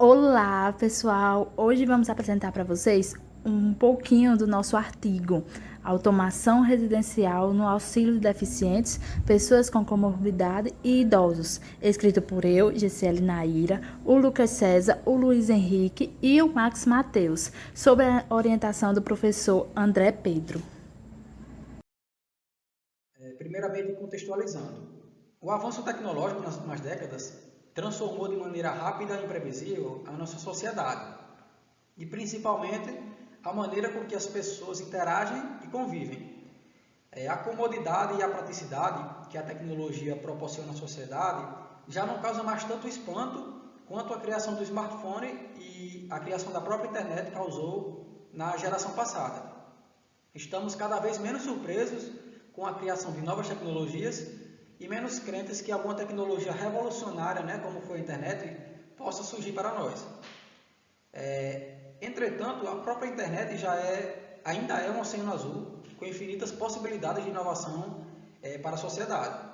Olá, pessoal! Hoje vamos apresentar para vocês um pouquinho do nosso artigo Automação Residencial no Auxílio de Deficientes, Pessoas com Comorbidade e Idosos, escrito por eu, Gisele Naira, o Lucas César, o Luiz Henrique e o Max Mateus, sob a orientação do professor André Pedro. Primeiramente, contextualizando. O avanço tecnológico nas últimas décadas transformou de maneira rápida e imprevisível a nossa sociedade e, principalmente, a maneira com que as pessoas interagem e convivem. A comodidade e a praticidade que a tecnologia proporciona à sociedade já não causa mais tanto espanto quanto a criação do smartphone e a criação da própria internet causou na geração passada. Estamos cada vez menos surpresos com a criação de novas tecnologias e menos crentes que alguma tecnologia revolucionária, como foi a internet, possa surgir para nós. Entretanto, a própria internet ainda é um oceano azul com infinitas possibilidades de inovação para a sociedade.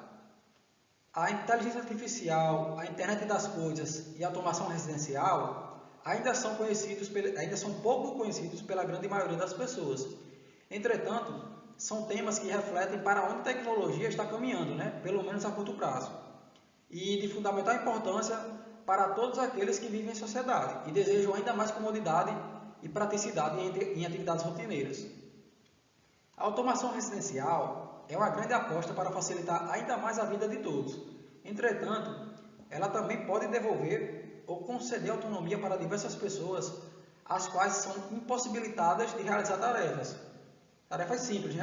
A inteligência artificial, a internet das coisas e a automação residencial ainda são pouco conhecidos pela grande maioria das pessoas. Entretanto, são temas que refletem para onde a tecnologia está caminhando, pelo menos a curto prazo, e de fundamental importância para todos aqueles que vivem em sociedade e desejam ainda mais comodidade e praticidade em atividades rotineiras. A automação residencial é uma grande aposta para facilitar ainda mais a vida de todos. Entretanto, ela também pode devolver ou conceder autonomia para diversas pessoas, as quais são impossibilitadas de realizar tarefas simples,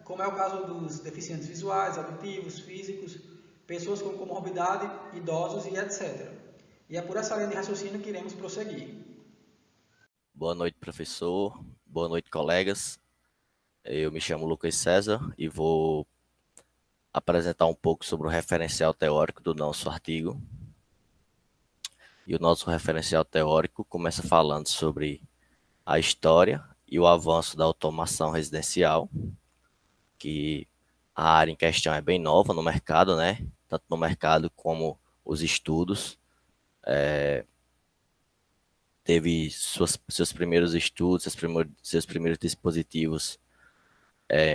como é o caso dos deficientes visuais, auditivos, físicos, pessoas com comorbidade, idosos e etc. E é por essa linha de raciocínio que iremos prosseguir. Boa noite, professor. Boa noite, colegas. Eu me chamo Lucas César e vou apresentar um pouco sobre o referencial teórico do nosso artigo. E o nosso referencial teórico começa falando sobre a história e o avanço da automação residencial, que a área em questão é bem nova no mercado, Tanto no mercado como os estudos. Teve seus primeiros estudos, seus primeiros dispositivos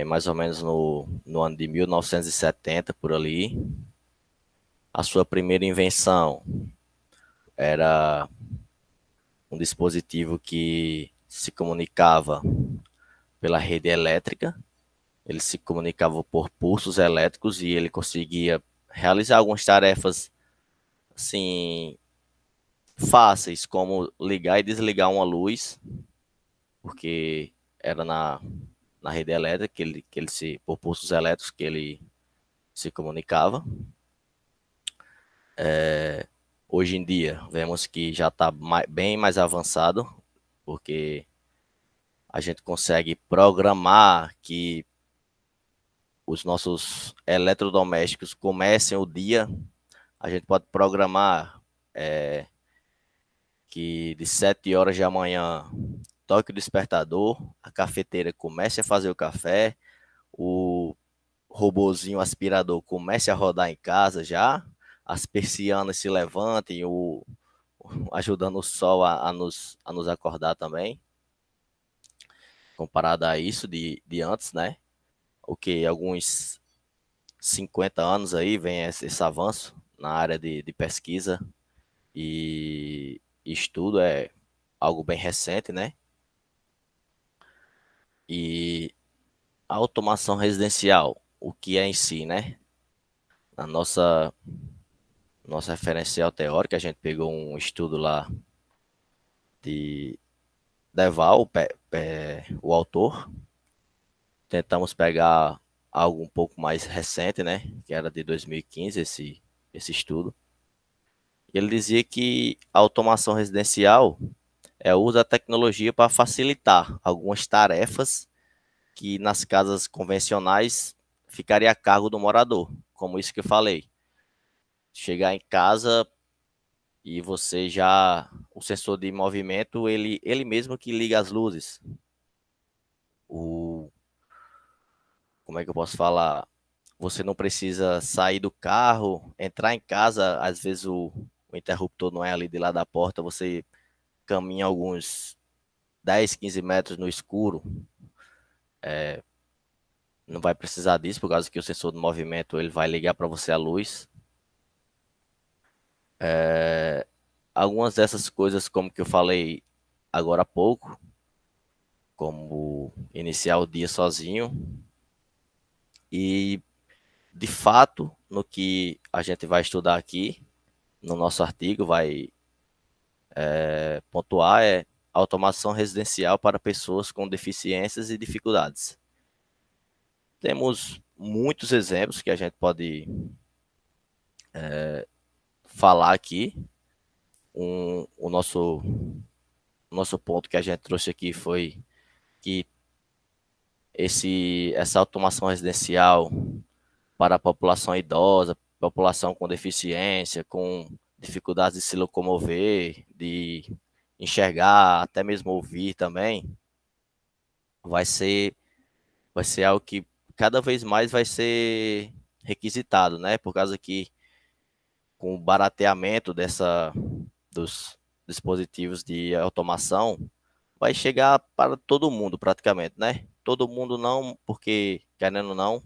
mais ou menos no ano de 1970, por ali. A sua primeira invenção era um dispositivo que se comunicava pela rede elétrica. Ele se comunicava por pulsos elétricos e ele conseguia realizar algumas tarefas assim fáceis, como ligar e desligar uma luz, porque era na rede elétrica por pulsos elétricos que ele se comunicava. Hoje em dia, vemos que já está bem mais avançado, porque a gente consegue programar que os nossos eletrodomésticos comecem o dia. A gente pode programar que de 7 horas da manhã toque o despertador, a cafeteira comece a fazer o café, o robozinho aspirador comece a rodar em casa já, as persianas se levantem, ajudando o sol a nos acordar também, comparado a isso de antes, O que alguns 50 anos aí vem esse avanço na área de pesquisa e estudo, é algo bem recente, E a automação residencial, o que é em si, Na nossa referencial teórica, a gente pegou um estudo lá de Deval, o autor. Tentamos pegar algo um pouco mais recente, Que era de 2015, esse estudo. E ele dizia que a automação residencial é o uso da tecnologia para facilitar algumas tarefas que nas casas convencionais ficaria a cargo do morador, como isso que eu falei. Chegar em casa e o sensor de movimento, ele mesmo que liga as luzes. O, como é que eu posso falar? Você não precisa sair do carro, entrar em casa, às vezes o interruptor não é ali de lá da porta, você caminha alguns 10, 15 metros no escuro, não vai precisar disso, por causa que o sensor de movimento ele vai ligar para você a luz. Algumas dessas coisas, como que eu falei agora há pouco, como iniciar o dia sozinho, e de fato, no que a gente vai estudar aqui, no nosso artigo, vai pontuar automação residencial para pessoas com deficiências e dificuldades. Temos muitos exemplos que a gente pode falar aqui. O nosso ponto que a gente trouxe aqui foi que essa automação residencial para a população idosa, população com deficiência, com dificuldades de se locomover, de enxergar, até mesmo ouvir também, vai ser algo que cada vez mais vai ser requisitado, né? Por causa que com o barateamento dos dispositivos de automação, vai chegar para todo mundo praticamente, né? Todo mundo não, porque querendo ou não,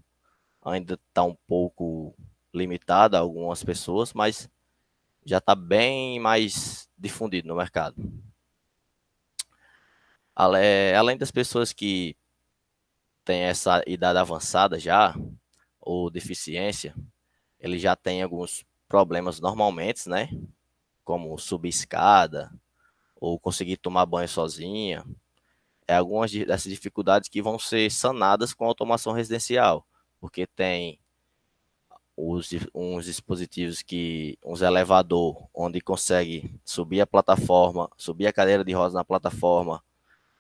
ainda está um pouco limitado a algumas pessoas, mas já está bem mais difundido no mercado. Além das pessoas que têm essa idade avançada já, ou deficiência, ele já tem alguns problemas normalmente, né? Como subir escada, ou conseguir tomar banho sozinha. Algumas dessas dificuldades que vão ser sanadas com automação residencial, porque tem uns dispositivos uns elevador, onde consegue subir a plataforma, subir a cadeira de rodas na plataforma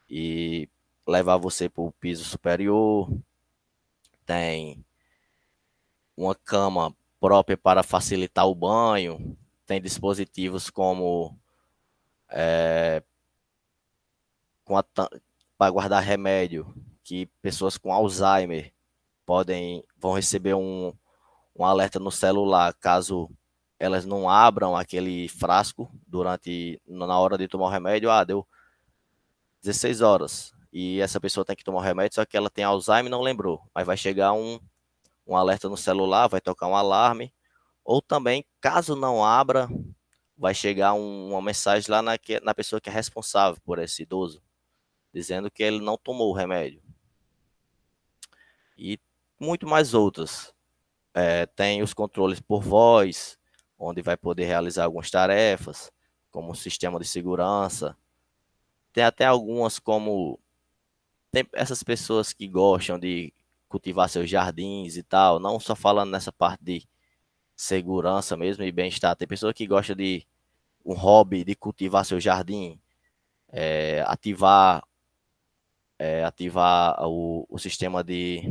e levar você para o piso superior. Tem uma cama própria para facilitar o banho. Tem dispositivos como para guardar remédio, que pessoas com Alzheimer vão receber um alerta no celular caso elas não abram aquele frasco na hora de tomar o remédio. Deu 16 horas e essa pessoa tem que tomar o remédio, só que ela tem Alzheimer e não lembrou. Mas vai chegar um alerta no celular, vai tocar um alarme. Ou também, caso não abra, vai chegar uma mensagem lá na pessoa que é responsável por esse idoso, dizendo que ele não tomou o remédio. E muito mais outras. Tem os controles por voz, onde vai poder realizar algumas tarefas, como o sistema de segurança. Tem até algumas como... Tem essas pessoas que gostam de cultivar seus jardins e tal, não só falando nessa parte de segurança mesmo e bem-estar. Tem pessoa que gosta de um hobby de cultivar seu jardim, ativar o sistema de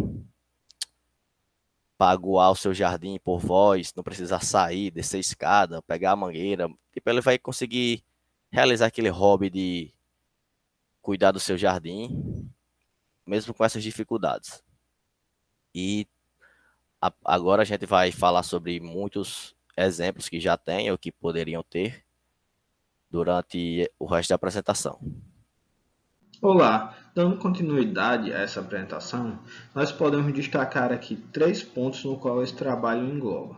para aguar o seu jardim por voz, não precisar sair, descer a escada, pegar a mangueira. Tipo, ele vai conseguir realizar aquele hobby de cuidar do seu jardim, mesmo com essas dificuldades. E agora a gente vai falar sobre muitos exemplos que já tem ou que poderiam ter durante o resto da apresentação. Olá, dando continuidade a essa apresentação, nós podemos destacar aqui 3 pontos no qual esse trabalho engloba.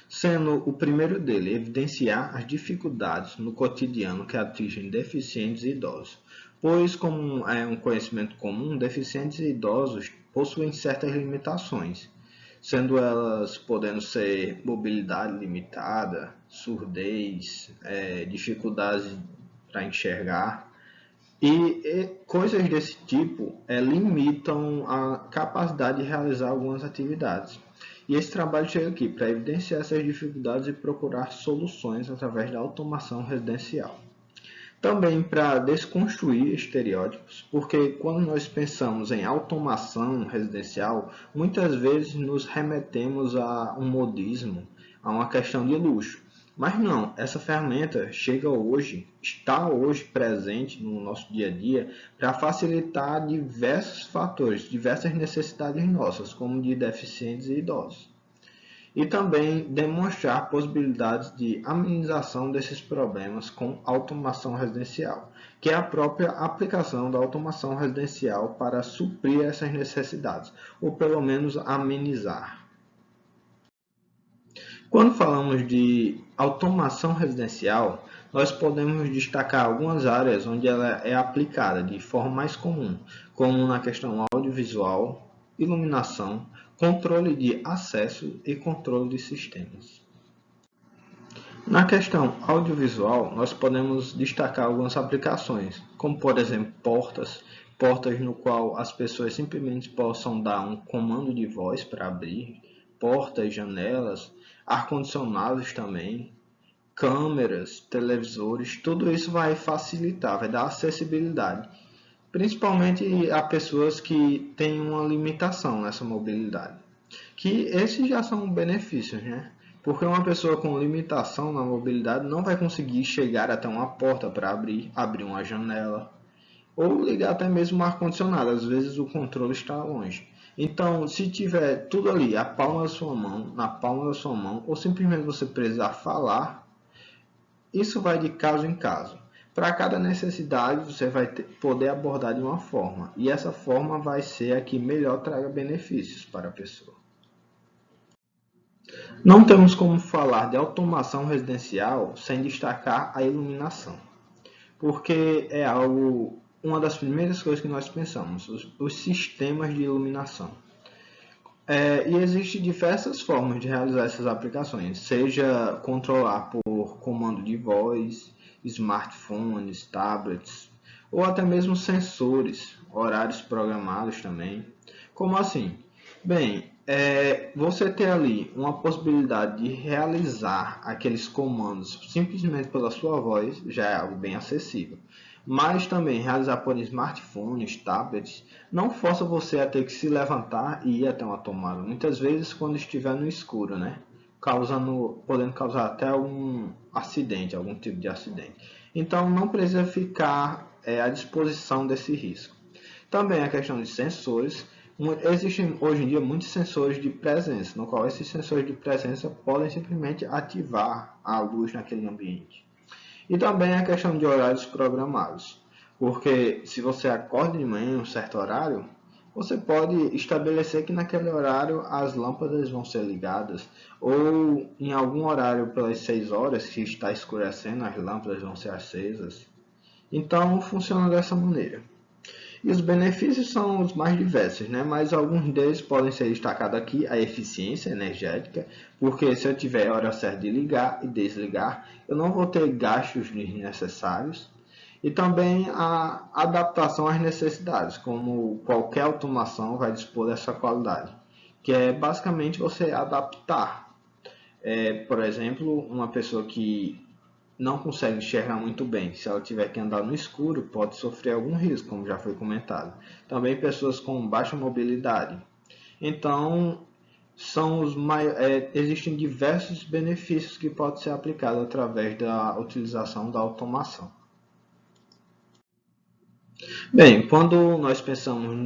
Sendo o primeiro dele evidenciar as dificuldades no cotidiano que atingem deficientes e idosos, pois, como é um conhecimento comum, deficientes e idosos possuem certas limitações, sendo elas podendo ser mobilidade limitada, surdez, dificuldades para enxergar, e coisas desse tipo limitam a capacidade de realizar algumas atividades. E esse trabalho chega aqui para evidenciar essas dificuldades e procurar soluções através da automação residencial. Também para desconstruir estereótipos, porque quando nós pensamos em automação residencial, muitas vezes nos remetemos a um modismo, a uma questão de luxo. Mas não, essa ferramenta está hoje presente no nosso dia a dia para facilitar diversos fatores, diversas necessidades nossas, como de deficientes e idosos. e também demonstrar possibilidades de amenização desses problemas com automação residencial, que é a própria aplicação da automação residencial para suprir essas necessidades, ou pelo menos amenizar. Quando falamos de automação residencial, nós podemos destacar algumas áreas onde ela é aplicada de forma mais comum, como na questão audiovisual, iluminação, controle de acesso e controle de sistemas. Na questão audiovisual, nós podemos destacar algumas aplicações, como por exemplo portas no qual as pessoas simplesmente possam dar um comando de voz para abrir, portas, janelas, ar-condicionados também, câmeras, televisores, tudo isso vai facilitar, vai dar acessibilidade, principalmente a pessoas que têm uma limitação nessa mobilidade. Que esses já são benefícios, né? Porque uma pessoa com limitação na mobilidade não vai conseguir chegar até uma porta para abrir uma janela, ou ligar até mesmo o ar-condicionado, às vezes o controle está longe. Então, se tiver tudo ali, a palma da sua mão, na palma da sua mão, ou simplesmente você precisar falar, isso vai de caso em caso. Para cada necessidade, você vai poder abordar de uma forma, e essa forma vai ser a que melhor traga benefícios para a pessoa. Não temos como falar de automação residencial sem destacar a iluminação, porque é uma das primeiras coisas que nós pensamos, os sistemas de iluminação. E existem diversas formas de realizar essas aplicações, seja controlar por comando de voz, smartphones, tablets, ou até mesmo sensores, horários programados também. Como assim? Bem, você ter ali uma possibilidade de realizar aqueles comandos simplesmente pela sua voz já é algo bem acessível. Mas também realizar por smartphones, tablets, não força você a ter que se levantar e ir até uma tomada. Muitas vezes quando estiver no escuro, né? Podendo causar até algum acidente, algum tipo de acidente. Então não precisa ficar à disposição desse risco. Também a questão de sensores. Existem hoje em dia muitos sensores de presença, no qual esses sensores de presença podem simplesmente ativar a luz naquele ambiente. E também a questão de horários programados, porque se você acorda de manhã em um certo horário, você pode estabelecer que naquele horário as lâmpadas vão ser ligadas, ou em algum horário pelas 6 horas, que está escurecendo, as lâmpadas vão ser acesas. Então funciona dessa maneira. E os benefícios são os mais diversos, né? Mas alguns deles podem ser destacados aqui, a eficiência energética, porque se eu tiver a hora certa de ligar e desligar, eu não vou ter gastos desnecessários. E também a adaptação às necessidades, como qualquer automação vai dispor dessa qualidade, que é basicamente você adaptar. Por exemplo, uma pessoa que não consegue enxergar muito bem, se ela tiver que andar no escuro, pode sofrer algum risco, como já foi comentado. Também pessoas com baixa mobilidade. Então, existem diversos benefícios que podem ser aplicados através da utilização da automação. Bem, quando nós pensamos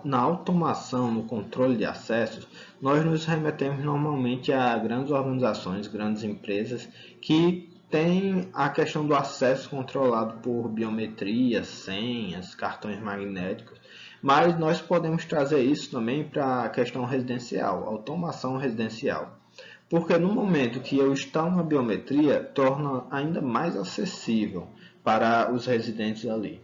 na automação, no controle de acessos, nós nos remetemos normalmente a grandes organizações, grandes empresas que tem a questão do acesso controlado por biometria, senhas, cartões magnéticos, mas nós podemos trazer isso também para a questão residencial, automação residencial. Porque no momento que eu instalo uma biometria, torna ainda mais acessível para os residentes ali.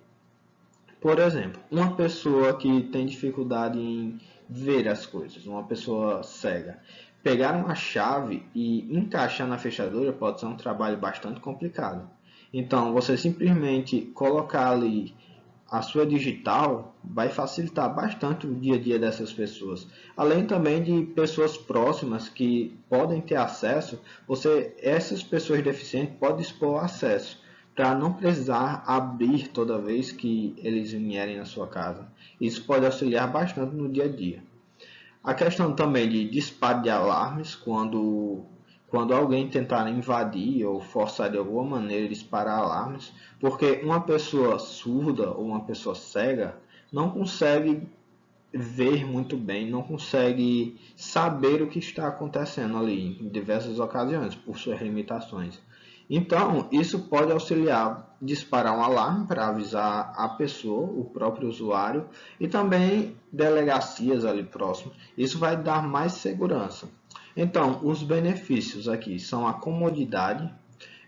Por exemplo, uma pessoa que tem dificuldade em ver as coisas, uma pessoa cega, pegar uma chave e encaixar na fechadura pode ser um trabalho bastante complicado. Então, você simplesmente colocar ali a sua digital vai facilitar bastante o dia a dia dessas pessoas. Além também de pessoas próximas que podem ter acesso, essas pessoas deficientes podem expor acesso, para não precisar abrir toda vez que eles vierem na sua casa. Isso pode auxiliar bastante no dia a dia. A questão também de disparo de alarmes, quando alguém tentar invadir ou forçar de alguma maneira disparar alarmes, porque uma pessoa surda ou uma pessoa cega não consegue ver muito bem, não consegue saber o que está acontecendo ali em diversas ocasiões, por suas limitações. Então, isso pode auxiliar a disparar um alarme para avisar a pessoa, o próprio usuário, e também delegacias ali próximo. Isso vai dar mais segurança. Então, os benefícios aqui são a comodidade,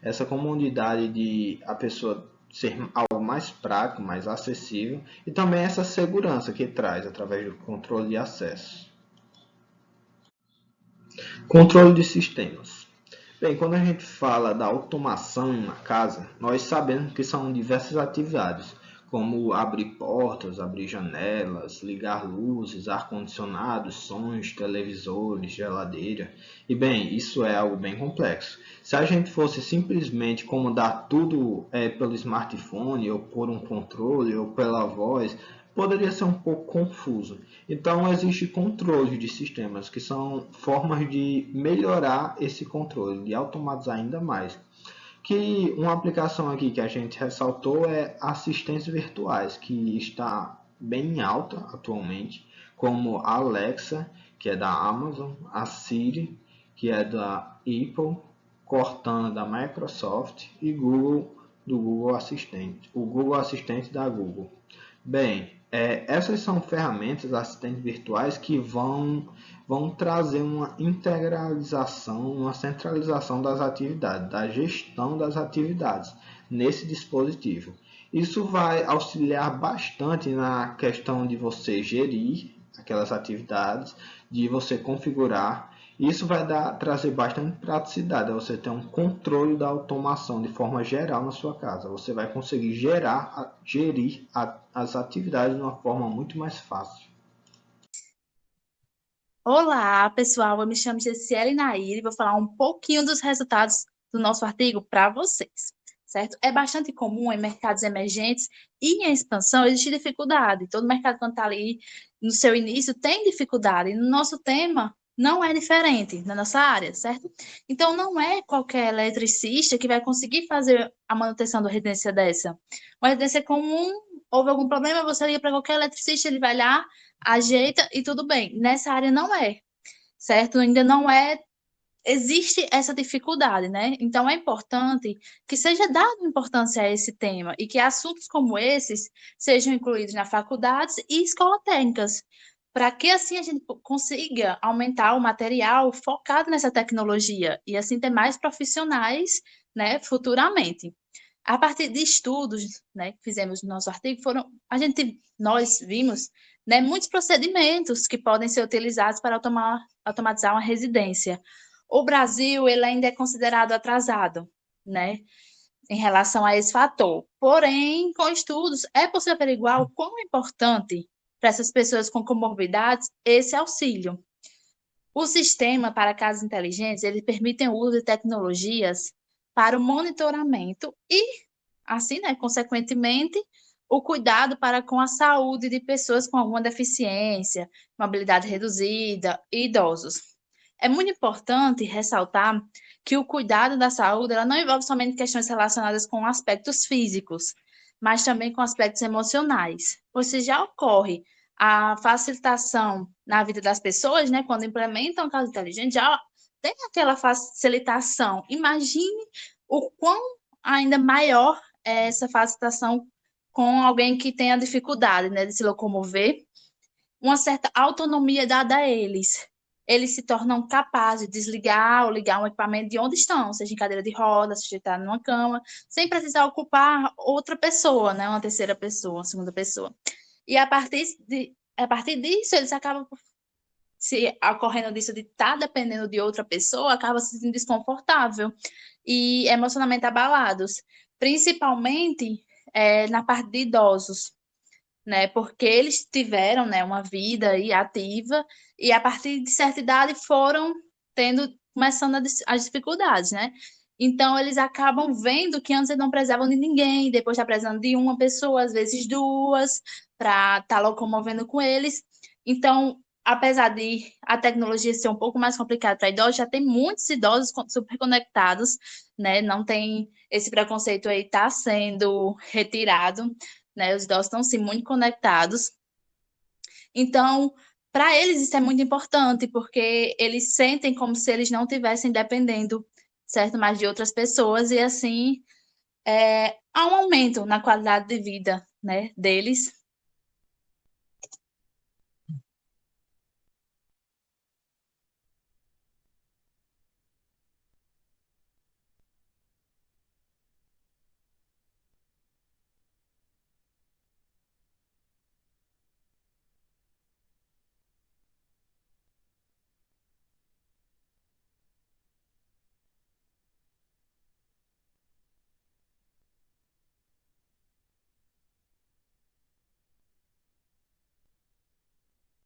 essa comodidade de a pessoa ser algo mais prático, mais acessível, e também essa segurança que traz através do controle de acesso. Controle de sistemas. Bem, quando a gente fala da automação em uma casa, nós sabemos que são diversas atividades, como abrir portas, abrir janelas, ligar luzes, ar-condicionado, sons, televisores, geladeira. E bem, isso é algo bem complexo. Se a gente fosse simplesmente comandar tudo pelo smartphone, ou por um controle, ou pela voz, poderia ser um pouco confuso. Então, existe controle de sistemas, que são formas de melhorar esse controle, de automatizar ainda mais. Que uma aplicação aqui que a gente ressaltou é assistentes virtuais, que está bem alta atualmente, como a Alexa, que é da Amazon, a Siri, que é da Apple, Cortana da Microsoft e Google do Google Assistente, o Google Assistente da Google. Bem, essas são ferramentas, assistentes virtuais que vão trazer uma integralização, uma centralização das atividades, da gestão das atividades nesse dispositivo. Isso vai auxiliar bastante na questão de você gerir aquelas atividades, de você configurar. Isso vai trazer bastante praticidade, você ter um controle da automação de forma geral na sua casa. Você vai conseguir gerir as atividades de uma forma muito mais fácil. Olá, pessoal. Eu me chamo Gessiele Nair e vou falar um pouquinho dos resultados do nosso artigo para vocês, certo? É bastante comum em mercados emergentes e em expansão existir dificuldade. Todo mercado, quando está ali no seu início, tem dificuldade. E no nosso tema, não é diferente na nossa área, certo? Então, não é qualquer eletricista que vai conseguir fazer a manutenção da residência dessa. Uma residência comum, houve algum problema, você liga para qualquer eletricista, ele vai lá, ajeita e tudo bem. Nessa área não é, certo? Ainda não é, existe essa dificuldade, né? Então é importante que seja dada importância a esse tema e que assuntos como esses sejam incluídos nas faculdades e escolas técnicas, para que assim a gente consiga aumentar o material focado nessa tecnologia e assim ter mais profissionais, né, futuramente. A partir de estudos, né, que fizemos no nosso artigo, nós vimos, né, muitos procedimentos que podem ser utilizados para automatizar uma residência. O Brasil, ele ainda é considerado atrasado, né, em relação a esse fator. Porém, com estudos, é possível averiguar o quão importante para essas pessoas com comorbidades esse auxílio. O sistema para casas inteligentes, ele permite o uso de tecnologias para o monitoramento e, assim, né, consequentemente, o cuidado para com a saúde de pessoas com alguma deficiência, mobilidade reduzida e idosos. É muito importante ressaltar que o cuidado da saúde ela não envolve somente questões relacionadas com aspectos físicos, mas também com aspectos emocionais, pois se já ocorre a facilitação na vida das pessoas, né, quando implementam a casa inteligente, já tem aquela facilitação. Imagine o quão ainda maior é essa facilitação com alguém que tenha dificuldade, né, de se locomover, uma certa autonomia dada a eles. Eles se tornam capazes de desligar ou ligar um equipamento de onde estão, seja em cadeira de rodas, sujeitado numa cama, sem precisar ocupar outra pessoa, né, uma terceira pessoa, uma segunda pessoa. E a partir disso, eles acabam se ocorrendo disso de estar dependendo de outra pessoa, acaba se sentindo desconfortável e emocionalmente abalados, principalmente na parte de idosos, né? Porque eles tiveram, né, uma vida aí ativa e a partir de certa idade foram começando as dificuldades, né? Então, eles acabam vendo que antes eles não precisavam de ninguém, depois está precisando de uma pessoa, às vezes duas, para estar locomovendo com eles. Então, apesar de a tecnologia ser um pouco mais complicada para idosos, já tem muitos idosos super conectados, né? Não tem esse preconceito aí, está sendo retirado, né? Os idosos estão sim muito conectados. Então, para eles isso é muito importante, porque eles sentem como se eles não estivessem dependendo, certo, mais de outras pessoas, e assim há um aumento na qualidade de vida, né, deles,